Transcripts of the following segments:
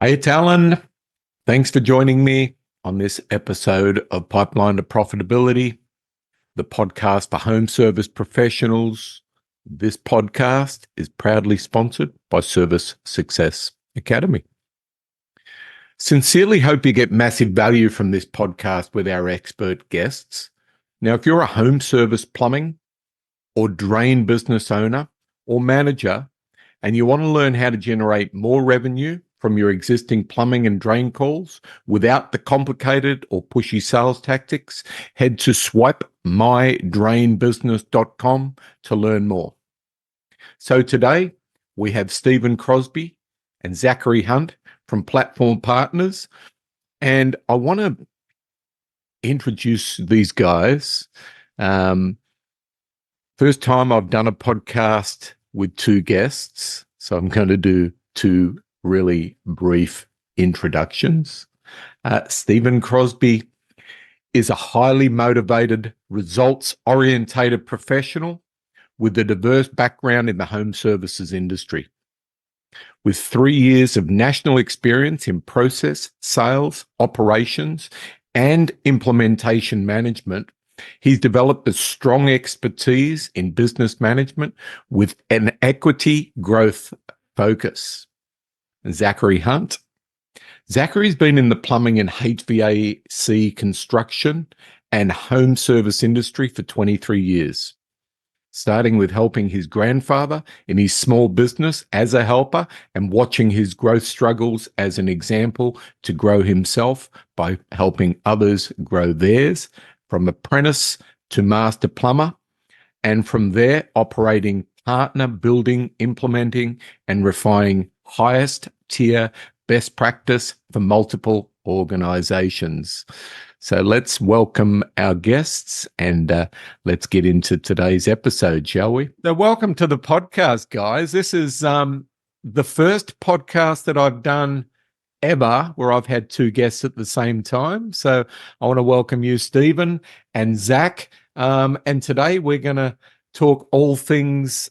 Hey, it's Alan. Thanks for joining me on this episode of Pipeline to Profitability, the podcast for home service professionals. This podcast is proudly sponsored by Service Success Academy. Sincerely hope you get massive value from this podcast with our expert guests. Now, if you're a home service plumbing or drain business owner or manager, and you want to learn how to generate more revenue from your existing plumbing and drain calls without the complicated or pushy sales tactics, head to swipemydrainbusiness.com to learn more. So today we have Steven Crosby and Zachary Hunt from Platform Partners, and I want to introduce these guys. First time I've done a podcast with two guests, so I'm going to do two really brief introductions. Steven Crosby is a highly motivated, results-orientated professional with a diverse background in the home services industry. With 3 years of national experience in process, sales, operations, and implementation management, he's developed a strong expertise in business management with an equity growth focus. Zachary Hunt. Zachary's been in the plumbing and HVAC construction and home service industry for 23 years, starting with helping his grandfather in his small business as a helper and watching his growth struggles as an example to grow himself by helping others grow theirs, from apprentice to master plumber, and from there operating partner, building, implementing, and refining highest tier best practice for multiple organizations. So let's welcome our guests and let's get into today's episode, shall we? So welcome to the podcast, guys. This is the first podcast that I've done ever where I've had two guests at the same time. So I want to welcome you, Steven and Zach. And today we're going to talk all things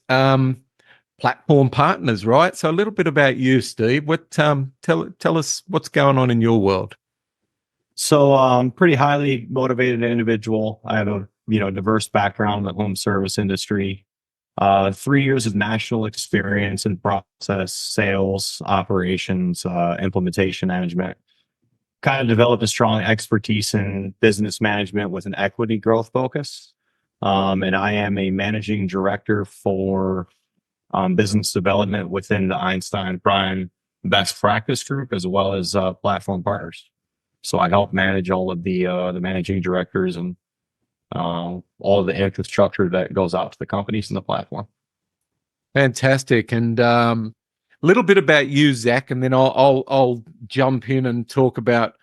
Platform Partners, right? So a little bit about you, Steve. What tell us what's going on in your world. So pretty highly motivated individual. I have a diverse background in the home service industry. 3 years of national experience in process, sales, operations, implementation management. Kind of developed a strong expertise in business management with an equity growth focus. And I am a managing director for business development within the Einstein Prime Best Practice Group, as well as Platform Partners. So I help manage all of the managing directors and all of the infrastructure that goes out to the companies and the platform. Fantastic. And a little bit about you, Zach, and then I'll jump in and talk about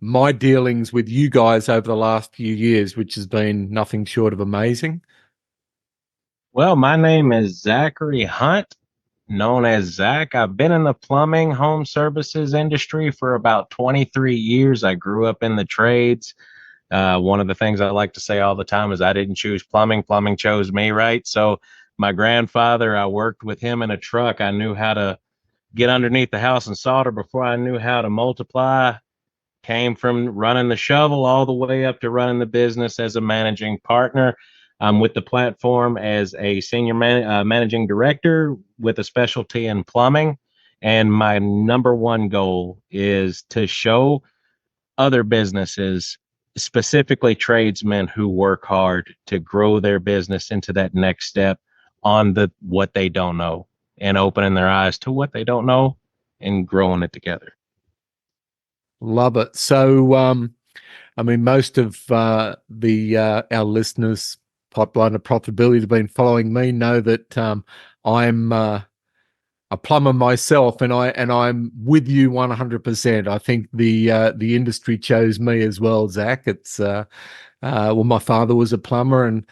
my dealings with you guys over the last few years, which has been nothing short of amazing. Well, my name is Zachary Hunt, known as Zach. I've been in the plumbing home services industry for about 23 years. I grew up in the trades. One of the things I like to say all the time is I didn't choose plumbing. Plumbing chose me, right? So my grandfather, I worked with him in a truck. I knew how to get underneath the house and solder before I knew how to multiply. Came from running the shovel all the way up to running the business as a managing partner. I'm with the platform as a senior managing director with a specialty in plumbing. And my number one goal is to show other businesses, specifically tradesmen who work hard, to grow their business into that next step on what they don't know, and opening their eyes to what they don't know and growing it together. Love it. So, most of our listeners, Pipeline to Profitability, have been following me, know that I'm a plumber myself, and I'm with you 100%. I think the industry chose me as well, Zach. It's my father was a plumber, and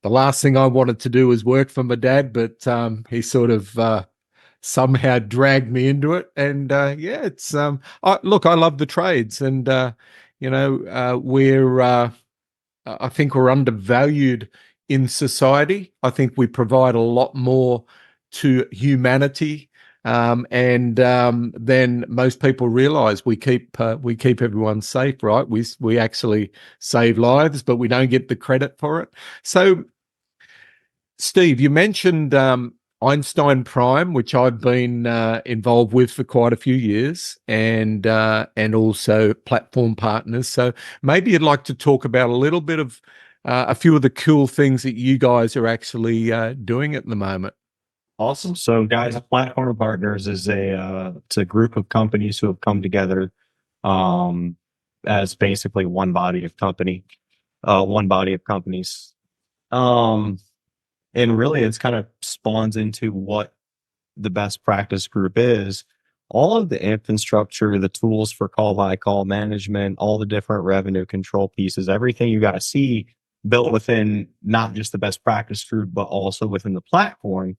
the last thing I wanted to do was work for my dad, but he sort of somehow dragged me into it. And it's I love the trades, and I think we're undervalued in society. I think we provide a lot more to humanity Then most people realize we keep everyone safe, right? We actually save lives, but we don't get the credit for it. So, Steve, you mentioned Einstein Prime, which I've been involved with for quite a few years, and also Platform Partners. So maybe you'd like to talk about a little bit of a few of the cool things that you guys are actually doing at the moment. Awesome. So, guys, Platform Partners is it's a group of companies who have come together as basically one body of companies. And really, it's kind of spawns into what the best practice group is. All of the infrastructure, the tools for call by call management, all the different revenue control pieces, everything you got to see built within not just the best practice group, but also within the platform.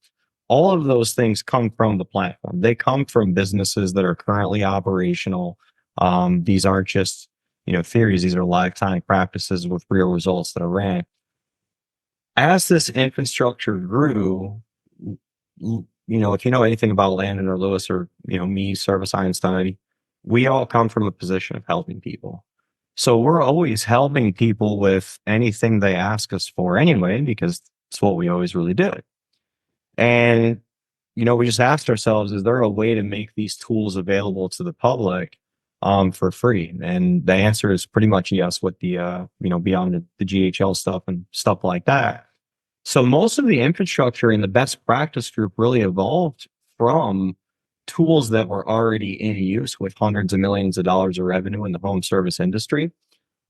All of those things come from the platform. They come from businesses that are currently operational. These aren't just, theories. These are lifetime practices with real results that are ran. As this infrastructure grew, if you know anything about Landon or Lewis or, me, Service Einstein, we all come from a position of helping people. So we're always helping people with anything they ask us for anyway, because it's what we always really do. And, we just asked ourselves, is there a way to make these tools available to the public for free? And the answer is pretty much yes, with the, beyond the GHL stuff and stuff like that. So most of the infrastructure in the best practice group really evolved from tools that were already in use with hundreds of millions of dollars of revenue in the home service industry.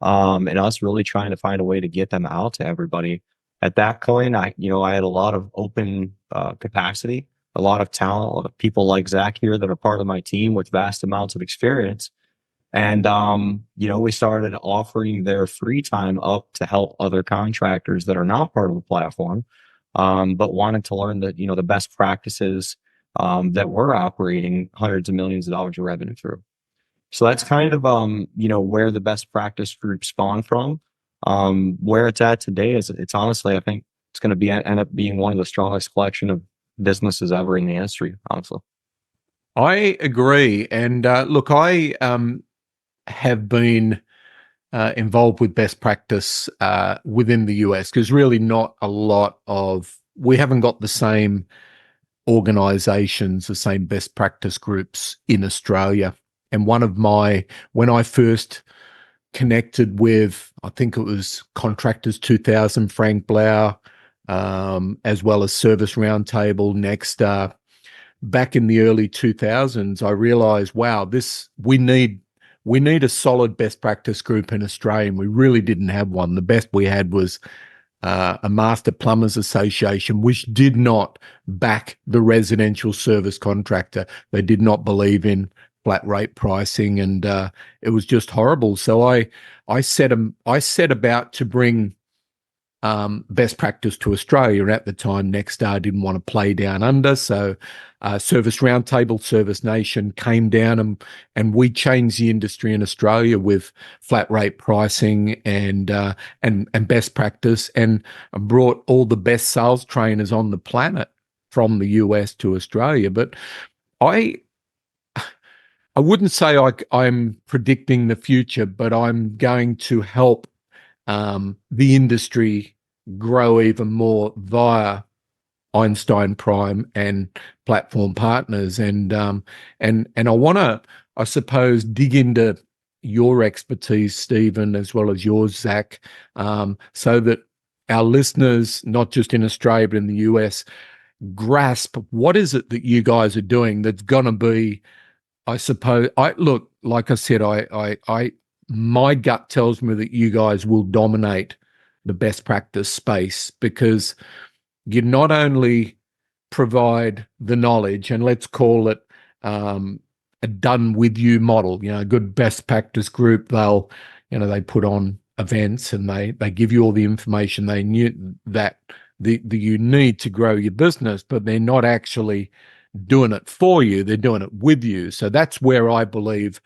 And us really trying to find a way to get them out to everybody. At that point, I had a lot of open capacity, a lot of talent, a lot of people like Zach here that are part of my team with vast amounts of experience. And, we started offering their free time up to help other contractors that are not part of the platform, but wanted to learn the best practices that we're operating hundreds of millions of dollars of revenue through. So that's kind of, where the best practice group spawned from. Where it's at today is it's honestly, I think it's going to end up being one of the strongest collection of businesses ever in the industry, honestly. I agree. And look, I have been involved with best practice within the US because really not a lot we haven't got the same organizations, the same best practice groups in Australia. And when I first connected with, I think it was Contractors 2000, Frank Blau, as well as Service Roundtable, Nexstar, back in the early 2000s, I realized, wow, we need a solid best practice group in Australia, and we really didn't have one. The best we had was a Master Plumbers Association, which did not back the residential service contractor. They did not believe in flat rate pricing, and it was just horrible. So I set about to bring best practice to Australia. And at the time, Nexstar didn't want to play down under. So Service Roundtable, Service Nation came down and we changed the industry in Australia with flat rate pricing and best practice, and brought all the best sales trainers on the planet from the US to Australia. But I wouldn't say I'm predicting the future, but I'm going to help the industry grow even more via Einstein Prime and Platform Partners. And I want to, I suppose, dig into your expertise, Stephen, as well as yours, Zach, so that our listeners, not just in Australia but in the US, grasp what is it that you guys are doing that's going to be, I suppose, like I said, my gut tells me that you guys will dominate the best practice space, because you not only provide the knowledge, and let's call it a done with you model, a good best practice group, they put on events and they give you all the information they knew that you need to grow your business, but they're not actually doing it for you, they're doing it with you. So that's where I believe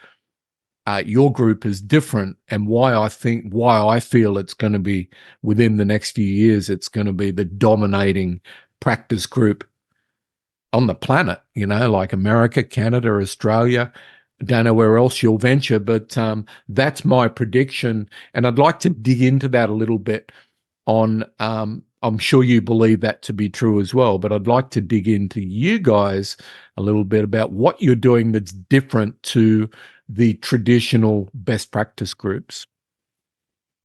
your group is different, and why I feel it's going to be, within the next few years, it's going to be the dominating practice group on the planet, like America, Canada, Australia. Don't know where else you'll venture, but that's my prediction. And I'd like to dig into that a little bit on, I'm sure you believe that to be true as well, but I'd like to dig into you guys a little bit about what you're doing that's different to the traditional best practice groups.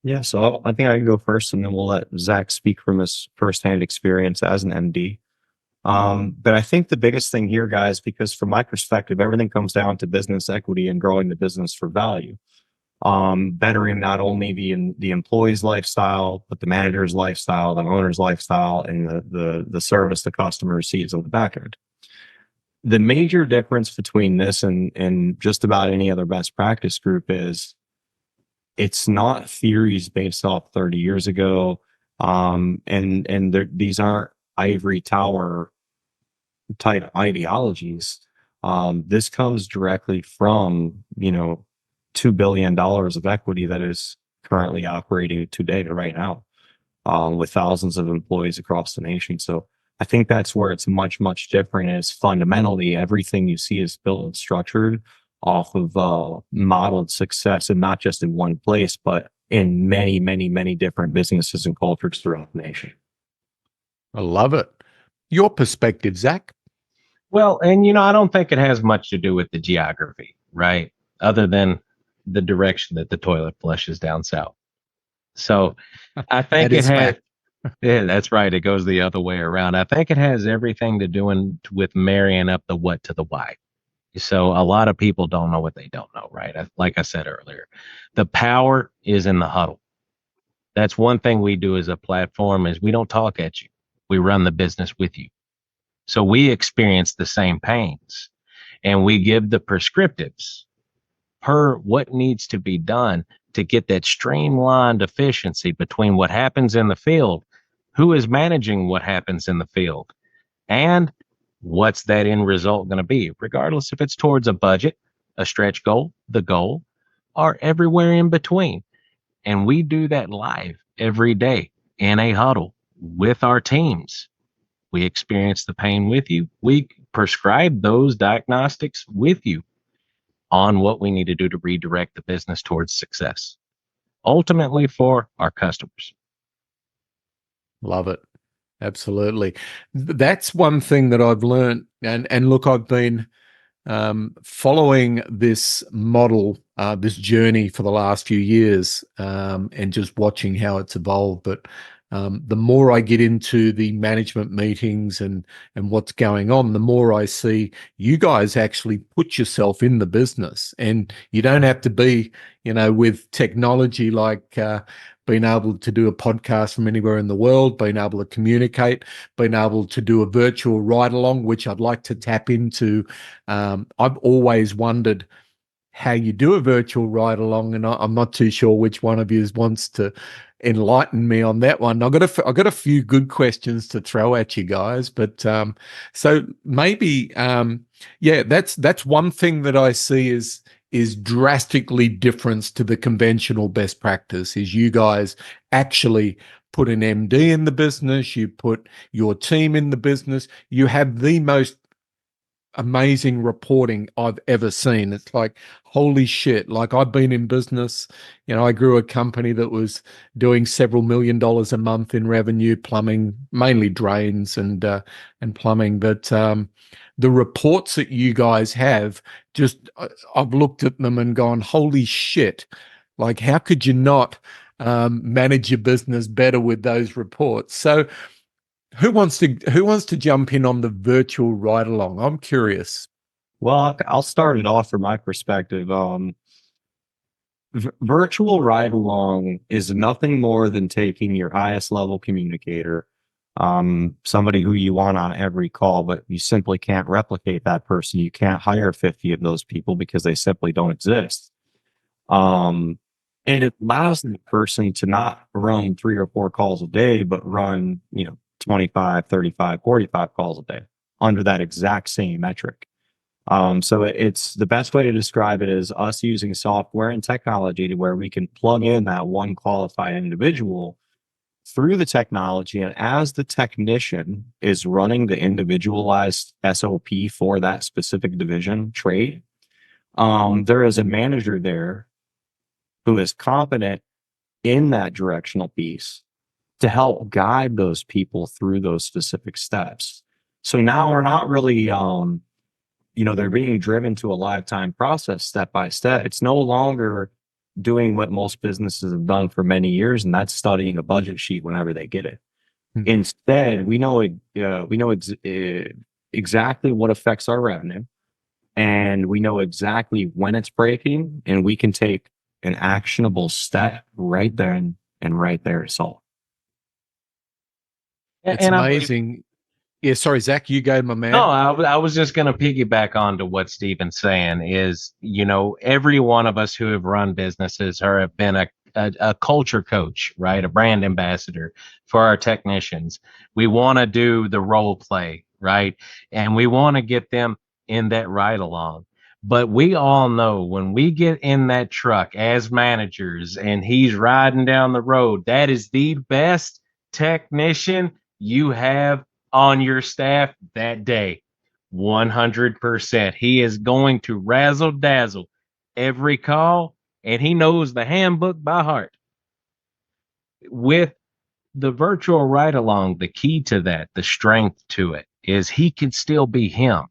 Yeah, so I think I can go first, and then we'll let Zach speak from his firsthand experience as an MD. But I think the biggest thing here, guys, because from my perspective, everything comes down to business equity and growing the business for value. Bettering not only the employee's lifestyle, but the manager's lifestyle, the owner's lifestyle, and the service the customer receives on the back end. The major difference between this and just about any other best practice group is it's not theories based off 30 years ago. These aren't ivory tower type ideologies. This comes directly from, $2 billion of equity that is currently operating today right now, with thousands of employees across the nation. So I think that's where it's much, much different. Is fundamentally everything you see is built and structured off of modeled success, and not just in one place, but in many, many, many different businesses and cultures throughout the nation. I love it. Your perspective, Zach? Well, and I don't think it has much to do with the geography, right? Other than the direction that the toilet flushes down south. So I think it has. Yeah, that's right. It goes the other way around. I think it has everything to do with marrying up the what to the why. So a lot of people don't know what they don't know, right? Like I said earlier, the power is in the huddle. That's one thing we do as a platform is we don't talk at you. We run the business with you. So we experience the same pains, and we give the prescriptives per what needs to be done to get that streamlined efficiency between what happens in the field, who is managing what happens in the field, and what's that end result going to be, regardless if it's towards a budget, a stretch goal, the goal, or everywhere in between. And we do that live every day in a huddle with our teams. We experience the pain with you. We prescribe those diagnostics with you on what we need to do to redirect the business towards success, ultimately for our customers. Love it. Absolutely. That's one thing that I've learned. And look, I've been following this model, this journey for the last few years, and just watching how it's evolved. But the more I get into the management meetings and what's going on, the more I see you guys actually put yourself in the business, and you don't have to be, with technology like being able to do a podcast from anywhere in the world, being able to communicate, being able to do a virtual ride along, which I'd like to tap into. I've always wondered how you do a virtual ride along, and I'm not too sure which one of you wants to enlighten me on that one. I've got a few good questions to throw at you guys, but so maybe that's one thing that I see is drastically different to the conventional best practice. Is you guys actually put an MD in the business, you put your team in the business, you have the most amazing reporting I've ever seen. It's like, holy shit. Like, I've been in business, I grew a company that was doing several $1 million a month in revenue, plumbing, mainly drains and plumbing. But the reports that you guys have, I've looked at them and gone, holy shit. Like, how could you not manage your business better with those reports? So who wants to jump in on the virtual ride along? I'm curious. Well, I'll start it off from my perspective. Virtual ride along is nothing more than taking your highest level communicator, somebody who you want on every call, but you simply can't replicate that person. You can't hire 50 of those people because they simply don't exist. And it allows the person to not run 3 or 4 calls a day, but run, 25, 35, 45 calls a day under that exact same metric. So it's the best way to describe it is us using software and technology to where we can plug in that one qualified individual through the technology, and as the technician is running the individualized SOP for that specific division trade, there is a manager there who is competent in that directional piece to help guide those people through those specific steps. So now we're not really, they're being driven to a lifetime process step by step. It's no longer doing what most businesses have done for many years, and that's studying a budget sheet whenever they get it. Instead, we know exactly what affects our revenue, and we know exactly when it's breaking, and we can take an actionable step right there and right there to solve. It's amazing. Yeah, sorry, Zach, you go, my man. No, I was just going to piggyback on to what Steven's saying is, every one of us who have run businesses or have been a culture coach, right? A brand ambassador for our technicians. We want to do the role play, right? And we want to get them in that ride along. But we all know when we get in that truck as managers and he's riding down the road, that is the best technician you have on your staff that day. 100%. He is going to razzle dazzle every call, and he knows the handbook by heart. With the virtual ride along, the key to that, the strength to it, is he can still be him.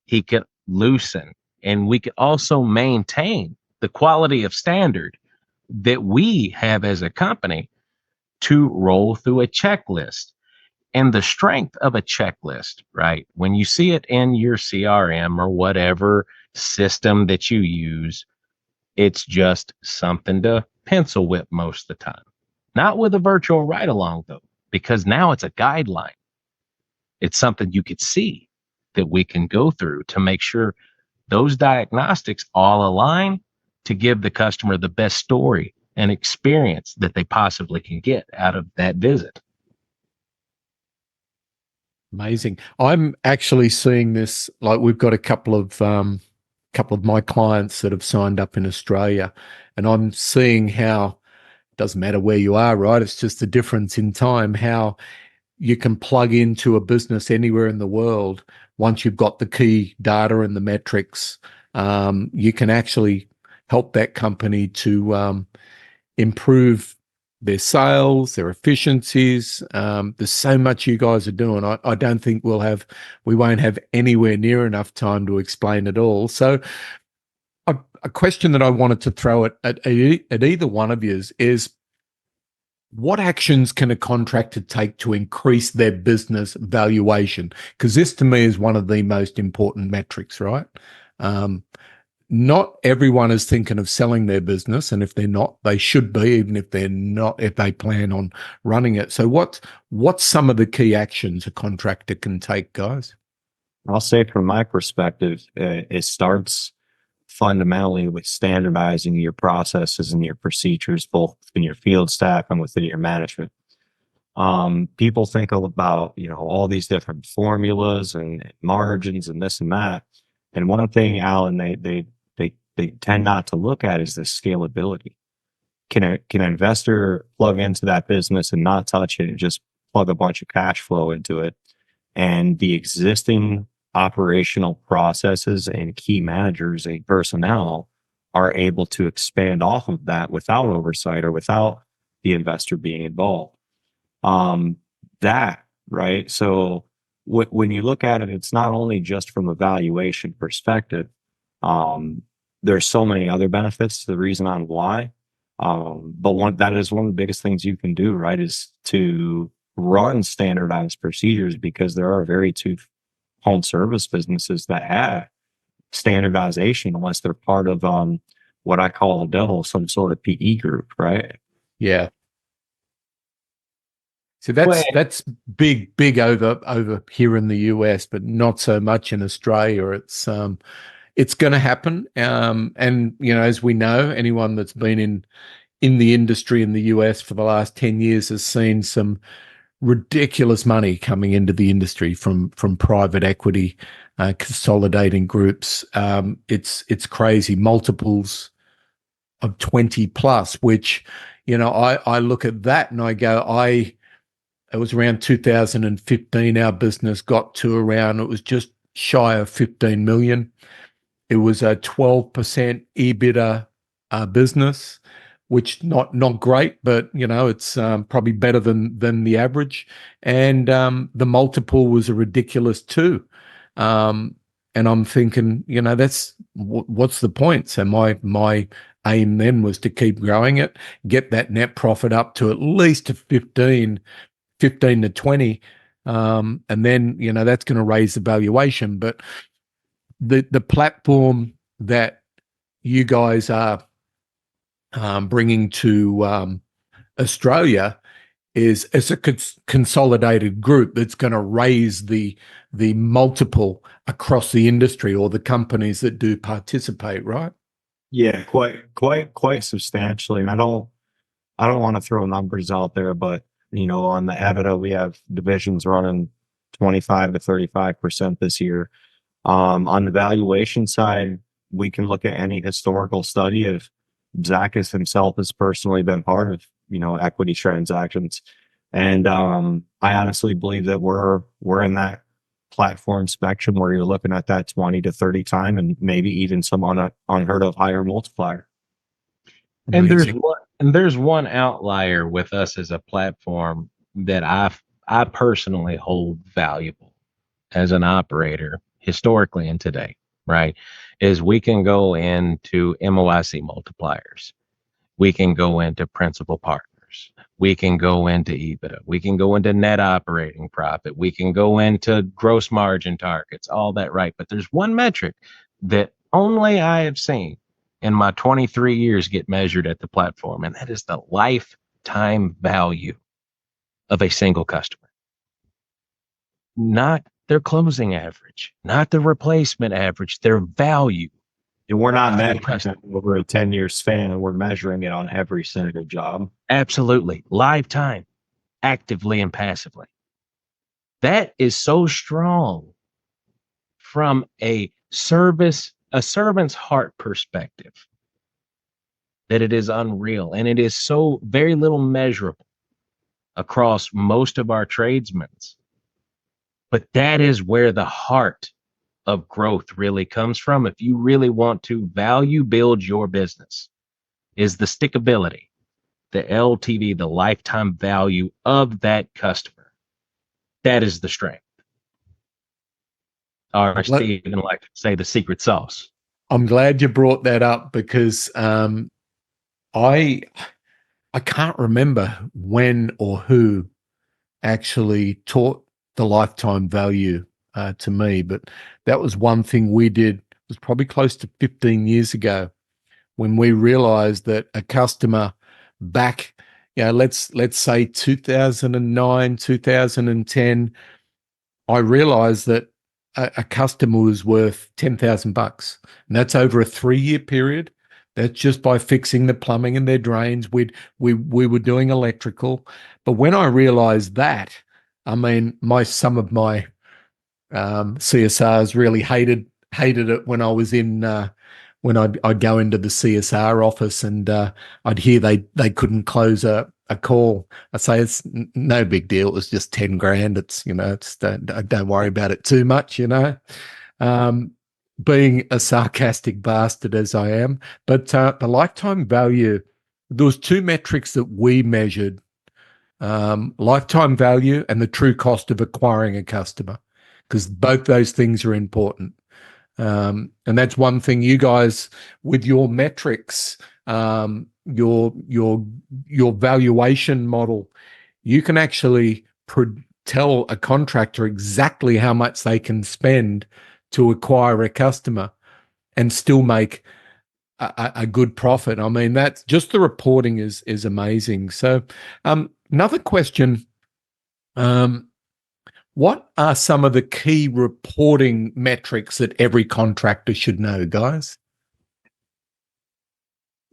He can loosen, and we can also maintain the quality of standard that we have as a company to roll through a checklist. And the strength of a checklist, right? When you see it in your CRM or whatever system that you use, it's just something to pencil whip most of the time. Not with a virtual ride along though, because now it's a guideline. It's something you could see that we can go through to make sure those diagnostics all align to give the customer the best story and experience that they possibly can get out of that visit. Amazing. I'm actually seeing this, like we've got a couple of my clients that have signed up in Australia, and I'm seeing how it doesn't matter where you are, right? It's just the difference in time, how you can plug into a business anywhere in the world. Once you've got the key data and the metrics, you can actually help that company to improve their sales, their efficiencies. There's so much you guys are doing. I don't think we won't have anywhere near enough time to explain it all. So a question that I wanted to throw at either one of you is what actions can a contractor take to increase their business valuation? Because this to me is one of the most important metrics, right? Not everyone is thinking of selling their business, and if they're not, they should be, even if they're not, if they plan on running it. So what's some of the key actions a contractor can take, guys? I'll say from my perspective, it starts fundamentally with standardizing your processes and your procedures, both in your field staff and within your management. People think about, all these different formulas and margins and this and that. And one thing, Alan, they tend not to look at is the scalability. Can an investor plug into that business and not touch it and just plug a bunch of cash flow into it? And the existing operational processes and key managers and personnel are able to expand off of that without oversight or without the investor being involved. Right? So when you look at it, it's not only just from a valuation perspective. There's so many other benefits to the reason on why. But that is one of the biggest things you can do, right, is to run standardized procedures, because there are very few home service businesses that have standardization unless they're part of what I call some sort of PE group, right? Yeah. So that's big over here in the US, but not so much in Australia. It's going to happen. And as we know, anyone that's been in the industry in the US for the last 10 years has seen some ridiculous money coming into the industry from private equity, consolidating groups. It's crazy, multiples of 20 plus, which, I look at that and I go, it was around 2015, our business got to around, it was just shy of 15 million. It was a 12% EBITDA business, which not great, but it's probably better than the average. And the multiple was a ridiculous too. And I'm thinking, that's what's the point? So my aim then was to keep growing it, get that net profit up to at least to 15 to 20. And then, that's going to raise the valuation. But the platform that you guys are bringing to Australia is a consolidated group that's going to raise the multiple across the industry or the companies that do participate, right? Yeah, quite substantially. And I don't want to throw numbers out there, but on the EBITDA, we have divisions running 25 to 35% this year. On the valuation side, we can look at any historical study if Zach himself has personally been part of, equity transactions. And I honestly believe that we're in that platform spectrum where you're looking at that 20 to 30 time and maybe even some unheard of higher multiplier. And there's one outlier with us as a platform that I personally hold valuable as an operator historically and today, right? Is we can go into MOIC multipliers. We can go into principal partners. We can go into EBITDA. We can go into net operating profit. We can go into gross margin targets, all that, right? But there's one metric that only I have seen in my 23 years get measured at the platform, and that is the lifetime value of a single customer. Not their closing average, not the replacement average, their value. And we're not measuring it over a 10-year span, and we're measuring it on every single job. Absolutely. Lifetime, actively and passively. That is so strong from a servant's heart perspective that it is unreal. And it is so very little measurable across most of our tradesmen. But that is where the heart of growth really comes from. If you really want to value build your business, is the stickability, the LTV, the lifetime value of that customer. That is the strength. Or Steven like to say the secret sauce. I'm glad you brought that up because I can't remember when or who actually taught the lifetime value to me, but that was one thing we did. It was probably close to 15 years ago when we realized that a customer back, let's say 2009, 2010, I realized that a customer was worth $10,000, and that's over a 3-year period. That's just by fixing the plumbing and their drains. We were doing electrical, but when I realized that, I mean, some of my CSRs really hated it when I was in when I'd go into the CSR office and I'd hear they couldn't close a call. I say it's no big deal. It was just 10 grand. It's don't worry about it too much. Being a sarcastic bastard as I am, but the lifetime value. There was 2 metrics that we measured. Lifetime value and the true cost of acquiring a customer, because both those things are important. And that's one thing you guys with your metrics, your valuation model, you can actually tell a contractor exactly how much they can spend to acquire a customer and still make a good profit. I mean, that's just the reporting is amazing. So, another question, what are some of the key reporting metrics that every contractor should know, guys?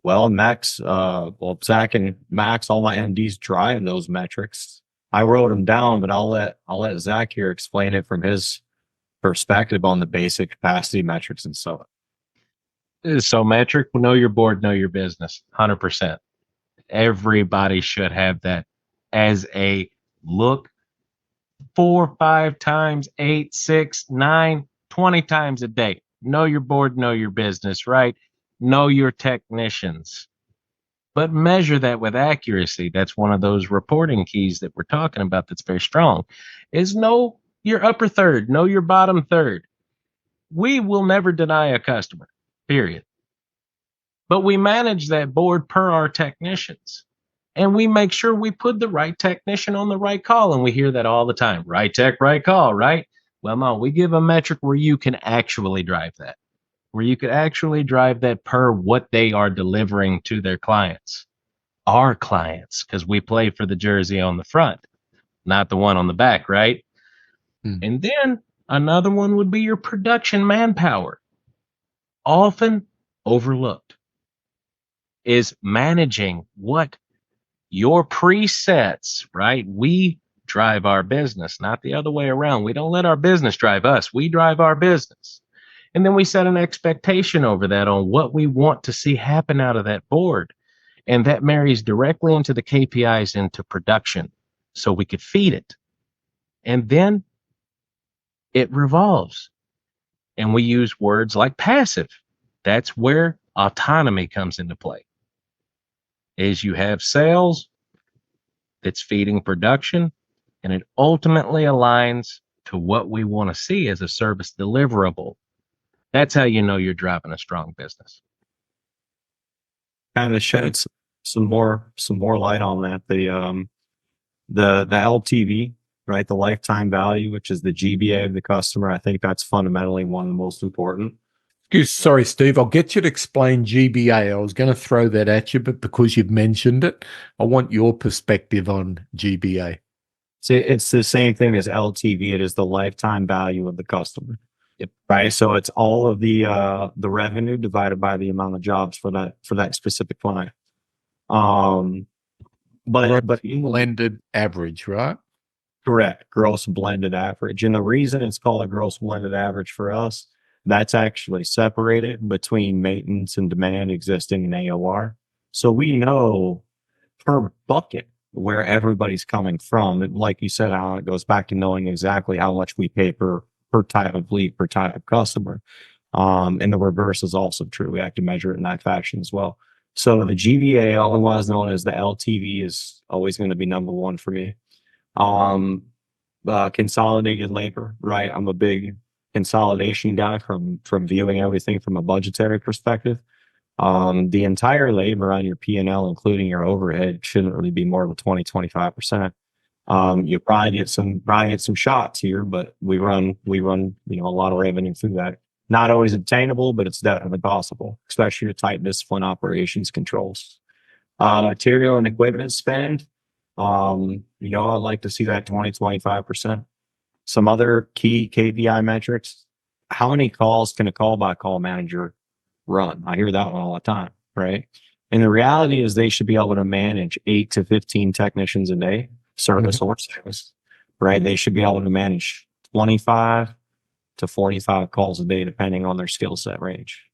Well, Zach and Max, all my MDs drive those metrics. I wrote them down, but I'll let Zach here explain it from his perspective on the basic capacity metrics and so on. So metric, know your board, know your business, 100%. Everybody should have that as a look 4, 5 times, 8, 6, 9, 20 times a day. Know your board, know your business, right? Know your technicians, but measure that with accuracy. That's one of those reporting keys that we're talking about that's very strong, is know your upper third, know your bottom third. We will never deny a customer, period. But we manage that board per our technicians. And we make sure we put the right technician on the right call. And we hear that all the time. Right tech, right call, right? Well, no, we give a metric where you can actually drive that, where you could actually drive that per what they are delivering to their clients, our clients, because we play for the jersey on the front, not the one on the back, right? And then another one would be your production manpower, often overlooked, is managing what your presets, right? We drive our business, not the other way around. We don't let our business drive us. We drive our business. And then we set an expectation over that on what we want to see happen out of that board. And that marries directly into the KPIs into production so we could feed it. And then it revolves. And we use words like passive. That's where autonomy comes into play. Is you have sales that's feeding production, and it ultimately aligns to what we want to see as a service deliverable. That's how you know you're driving a strong business. Kind of shed some more light on that. The LTV, right? The lifetime value, which is the GBA of the customer. I think that's fundamentally one of the most important. Sorry, Steve, I'll get you to explain GBA. I was going to throw that at you, but because you've mentioned it, I want your perspective on GBA. See, it's the same thing as LTV. It is the lifetime value of the customer. Yep. Right. So it's all of the revenue divided by the amount of jobs for that specific client. But blended average, right? Correct. Gross blended average. And the reason it's called a gross blended average for us, that's actually separated between maintenance and demand existing in AOR. So we know per bucket where everybody's coming from. And like you said, Alan, it goes back to knowing exactly how much we pay per type of lead, per type of customer. And the reverse is also true. We have to measure it in that fashion as well. So the GVA, otherwise known as the LTV, is always going to be number one for me. Consolidated labor, right? I'm a big consolidation guy from viewing everything from a budgetary perspective. The entire labor on your P&L, including your overhead, shouldn't really be more than 20-25%. You probably get some shots here, but we run, a lot of revenue through that. Not always obtainable, but it's definitely possible, especially the tight discipline operations controls. Material and equipment spend, I'd like to see that 20-25%. Some other key KPI metrics: how many calls can a call-by-call manager run? I hear that one all the time, right? And the reality is they should be able to manage 8 to 15 technicians a day, service or service, right? They should be able to manage 25 to 45 calls a day, depending on their skill set range.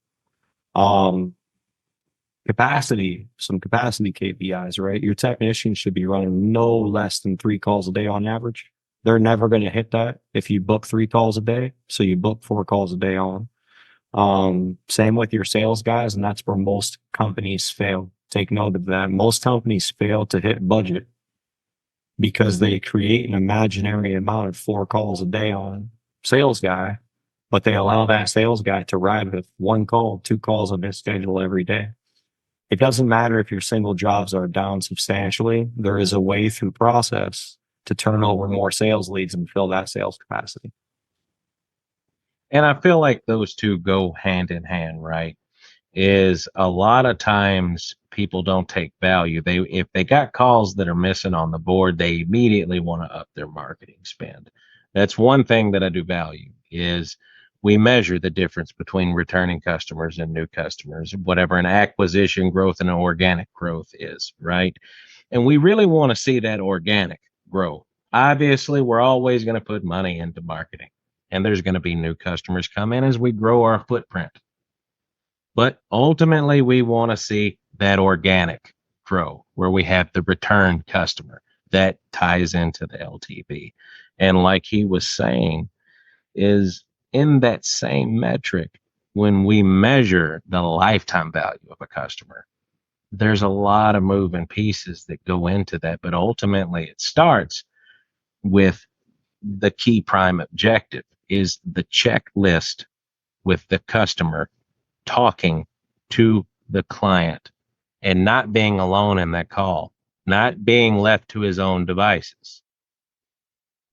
Capacity, some capacity KPIs, right? Your technicians should be running no less than 3 calls a day on average. They're never going to hit that if you book 3 calls a day. So you book 4 calls a day on. Same with your sales guys, and that's where most companies fail. Take note of that. Most companies fail to hit budget because they create an imaginary amount of 4 calls a day on sales guy, but they allow that sales guy to ride with 1 call, 2 calls on his schedule every day. It doesn't matter if your single jobs are down substantially. There is a way through process to turn over more sales leads and fill that sales capacity. And I feel like those two go hand in hand, right? Is a lot of times people don't take value. If they got calls that are missing on the board, they immediately want to up their marketing spend. That's one thing that I do value, is we measure the difference between returning customers and new customers, whatever an acquisition growth and an organic growth is, right? And we really want to see that organic grow. Obviously, we're always going to put money into marketing, and there's going to be new customers come in as we grow our footprint. But ultimately, we want to see that organic grow, where we have the return customer that ties into the LTV. And like he was saying, is in that same metric, when we measure the lifetime value of a customer, there's a lot of moving pieces that go into that. But ultimately, it starts with the key prime objective is the checklist with the customer talking to the client and not being alone in that call, not being left to his own devices.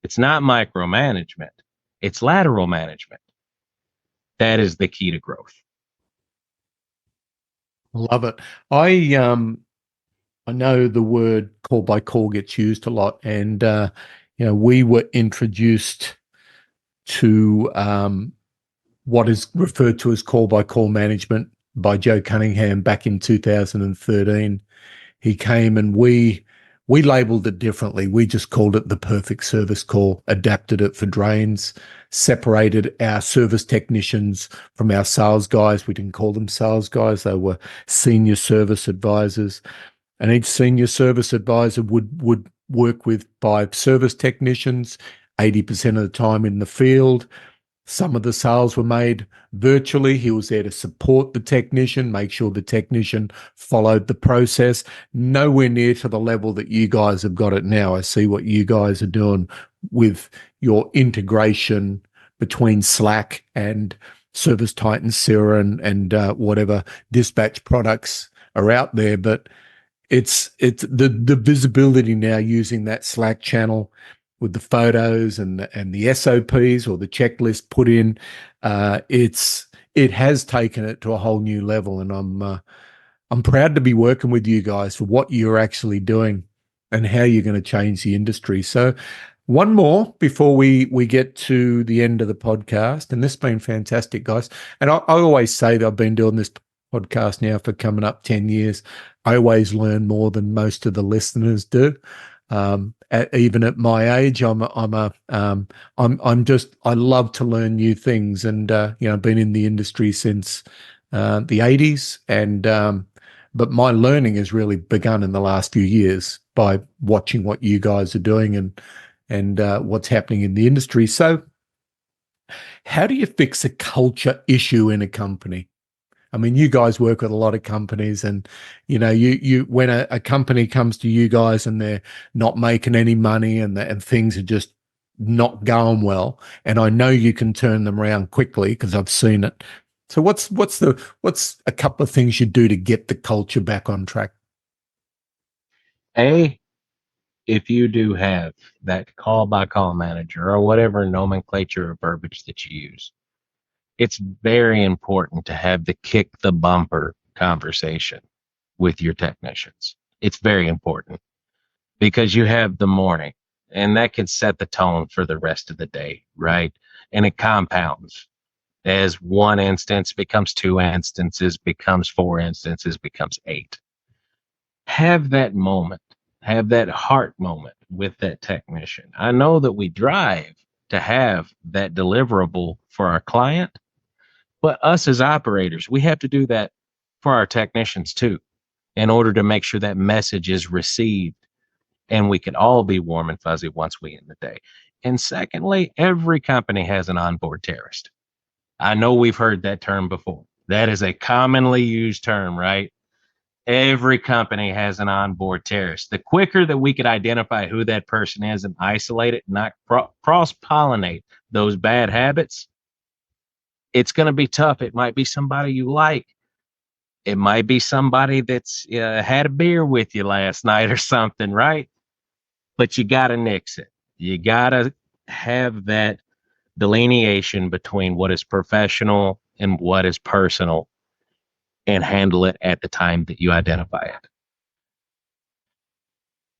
It's not micromanagement, it's lateral management. That is the key to growth. Love it. I know the word call by call gets used a lot, and we were introduced to what is referred to as call by call management by Joe Cunningham back in 2013. He came and we labeled it differently. We just called it the perfect service call, adapted it for drains, separated our service technicians from our sales guys. We didn't call them sales guys. They were senior service advisors. And each senior service advisor would work with 5 service technicians, 80% of the time in the field. Some of the sales were made virtually. He was there to support the technician, make sure the technician followed the process. Nowhere near to the level that you guys have got it now. I see what you guys are doing with your integration between Slack and Service Titan, Sierra, and whatever dispatch products are out there. But it's the visibility now using that Slack channel with the photos and the SOPs or the checklist put in. It has taken it to a whole new level, and I'm proud to be working with you guys for what you're actually doing and how you're going to change the industry. So one more before we get to the end of the podcast, and this has been fantastic, guys. And I always say that I've been doing this podcast now for coming up 10 years. I always learn more than most of the listeners do. Even at my age, I love to learn new things, and I've been in the industry since the 80s, and but my learning has really begun in the last few years by watching what you guys are doing and what's happening in the industry. So, how do you fix a culture issue in a company? I mean, you guys work with a lot of companies, and you when a company comes to you guys and they're not making any money and things are just not going well, and I know you can turn them around quickly because I've seen it. So what's a couple of things you do to get the culture back on track? If you do have that call by call manager or whatever nomenclature or verbiage that you use, it's very important to have the kick the bumper conversation with your technicians. It's very important because you have the morning, and that can set the tone for the rest of the day, right? And it compounds as one instance becomes 2 instances, becomes 4 instances, becomes 8. Have that moment, have that heart moment with that technician. I know that we drive to have that deliverable for our client, but us as operators, we have to do that for our technicians too, in order to make sure that message is received and we can all be warm and fuzzy once we end the day. And secondly, every company has an onboard terrorist. I know we've heard that term before. That is a commonly used term, right? Every company has an onboard terrorist. The quicker that we could identify who that person is and isolate it, not cross-pollinate those bad habits, it's going to be tough. It might be somebody you like. It might be somebody that's had a beer with you last night or something, right? But you got to nix it. You got to have that delineation between what is professional and what is personal and handle it at the time that you identify it.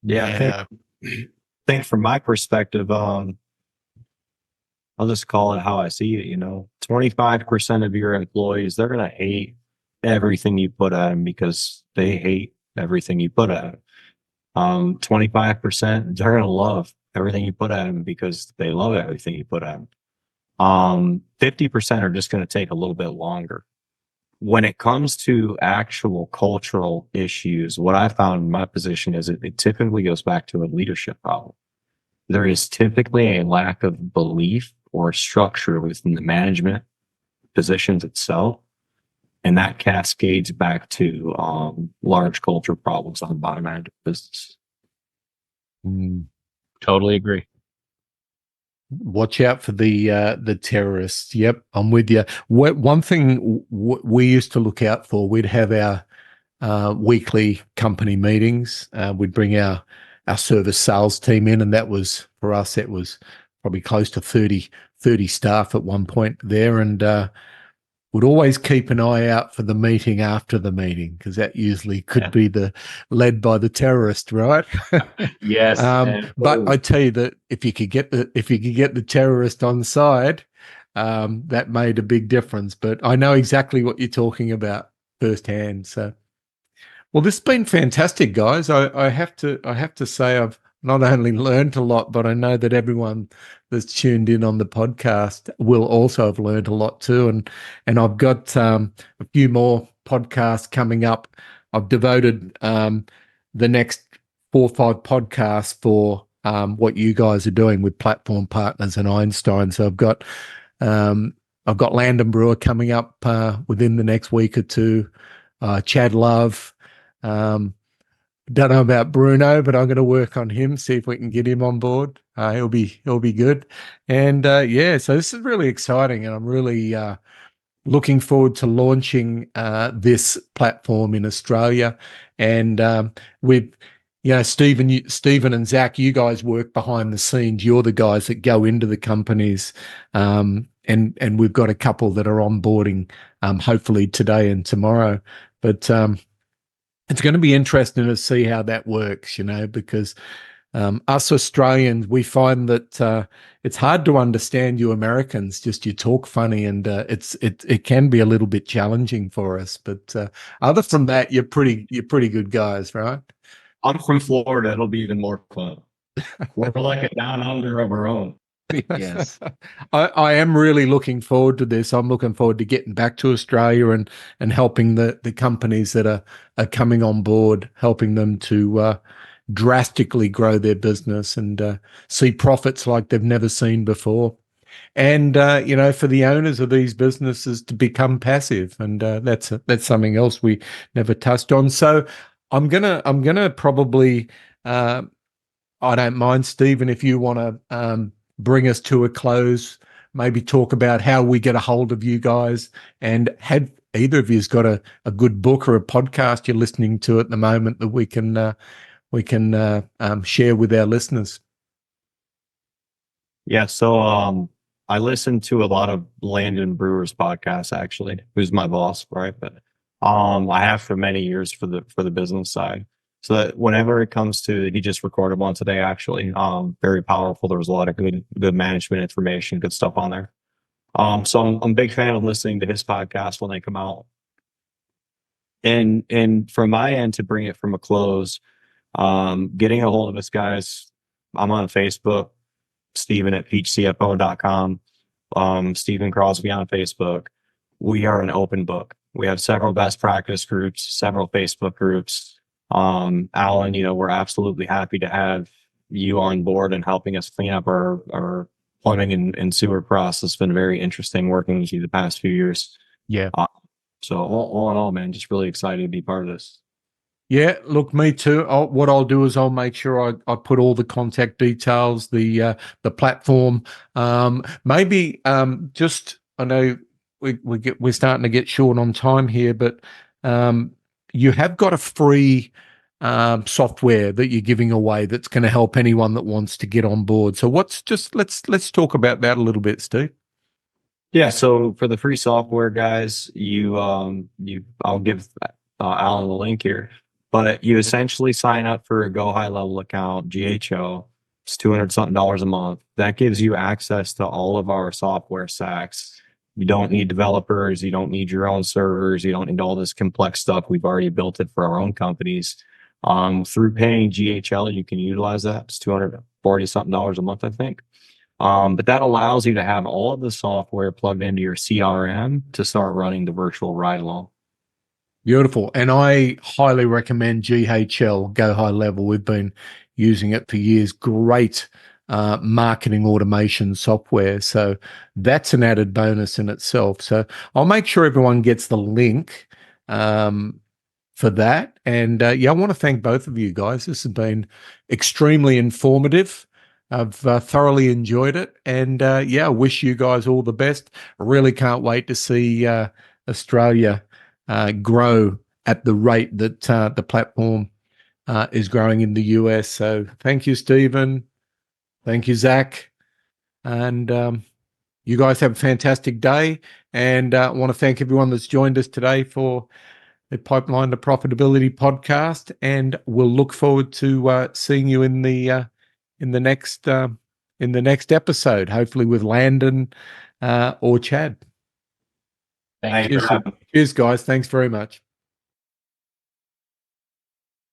Yeah. I think from my perspective, I'll just call it how I see it. 25% of your employees, they're going to hate everything you put at them because they hate everything you put at them. 25%, they're going to love everything you put at them because they love everything you put at them. 50% are just going to take a little bit longer. when it comes to actual cultural issues, what I found in my position is it typically goes back to a leadership problem. There is typically a lack of belief or structure within the management positions itself, and that cascades back to large culture problems on the bottom end of business. Totally agree. Watch out for the terrorists. Yep, I'm with you. One thing we used to look out for, we'd have our weekly company meetings. We'd bring our service sales team in, and that was, for us, it was probably close to 30 staff at one point there, and would always keep an eye out for the meeting after the meeting, because that usually could be led by the terrorist, right? Yes. But I tell you that if you could get the terrorist on side, that made a big difference. But I know exactly what you're talking about firsthand. So, well, this has been fantastic, guys. I have to say I've not only learned a lot, but I know that everyone that's tuned in on the podcast will also have learned a lot too. And I've got a few more podcasts coming up. I've devoted the next 4 or 5 podcasts for what you guys are doing with Platform Partners and Einstein. So I've got Landon Brewer coming up within the next week or two. Chad Love. Don't know about Bruno, but I'm going to work on him, see if we can get him on board. He'll be good. And so this is really exciting, and I'm really looking forward to launching this platform in Australia. And with Steven and Zach, you guys work behind the scenes. You're the guys that go into the companies, and we've got a couple that are onboarding, hopefully today and tomorrow. But it's going to be interesting to see how that works, because us Australians, we find that it's hard to understand you Americans. Just you talk funny, and it can be a little bit challenging for us. But other from that, you're pretty good guys, right? I'm from Florida. It'll be even more fun. We're like a down under of our own. Yes. I am really looking forward to this. I'm looking forward to getting back to Australia and helping the companies that are coming on board, helping them to drastically grow their business and see profits like they've never seen before. And for the owners of these businesses to become passive, and that's something else we never touched on. So I'm gonna probably I don't mind, Stephen, if you want to bring us to a close, maybe talk about how we get a hold of you guys, and have either of you's got a good book or a podcast you're listening to at the moment that we can share with our listeners. Yeah. So I listen to a lot of Landon Brewer's podcasts, actually, who's my boss, right? But I have for many years for the business side. So that whenever it comes to, he just recorded one today, actually, very powerful. There was a lot of good management information, good stuff on there. So I'm a big fan of listening to his podcast when they come out. And from my end, to bring it from a close, getting a hold of us, guys, I'm on Facebook, Steven at peachcfo.com, Steven Crosby on Facebook. We are an open book. We have several best practice groups, several Facebook groups. Alan, we're absolutely happy to have you on board and helping us clean up our plumbing and sewer process. It's been very interesting working with you the past few years. Yeah. So all in all, man, just really excited to be part of this. Yeah, look, me too. What I'll do is I'll make sure I put all the contact details, the platform. Maybe just, I know we're starting to get short on time here, but you have got a free software that you're giving away that's going to help anyone that wants to get on board. So let's talk about that a little bit, Steve. Yeah. So for the free software, guys, I'll give Alan the link here, but you essentially sign up for a Go High Level account, GHO. It's $200 something a month. That gives you access to all of our software stacks. You don't need developers. You don't need your own servers. You don't need all this complex stuff. We've already built it for our own companies. Through paying GHL, you can utilize that. It's $240 something a month, I think. But that allows you to have all of the software plugged into your CRM to start running the virtual ride along. Beautiful. And I highly recommend GHL, Go High Level. We've been using it for years. Great marketing automation software. So that's an added bonus in itself. So I'll make sure everyone gets the link for that. And yeah, I want to thank both of you guys. This has been extremely informative. I've thoroughly enjoyed it. And yeah, I wish you guys all the best. I really can't wait to see Australia grow at the rate that the platform is growing in the US. So thank you, Steven. Thank you, Zach. And you guys have a fantastic day. And I want to thank everyone that's joined us today for the Pipeline to Profitability podcast. And we'll look forward to seeing you in the next episode, hopefully with Landon or Chad. Thank you. Cheers, guys. Thanks very much.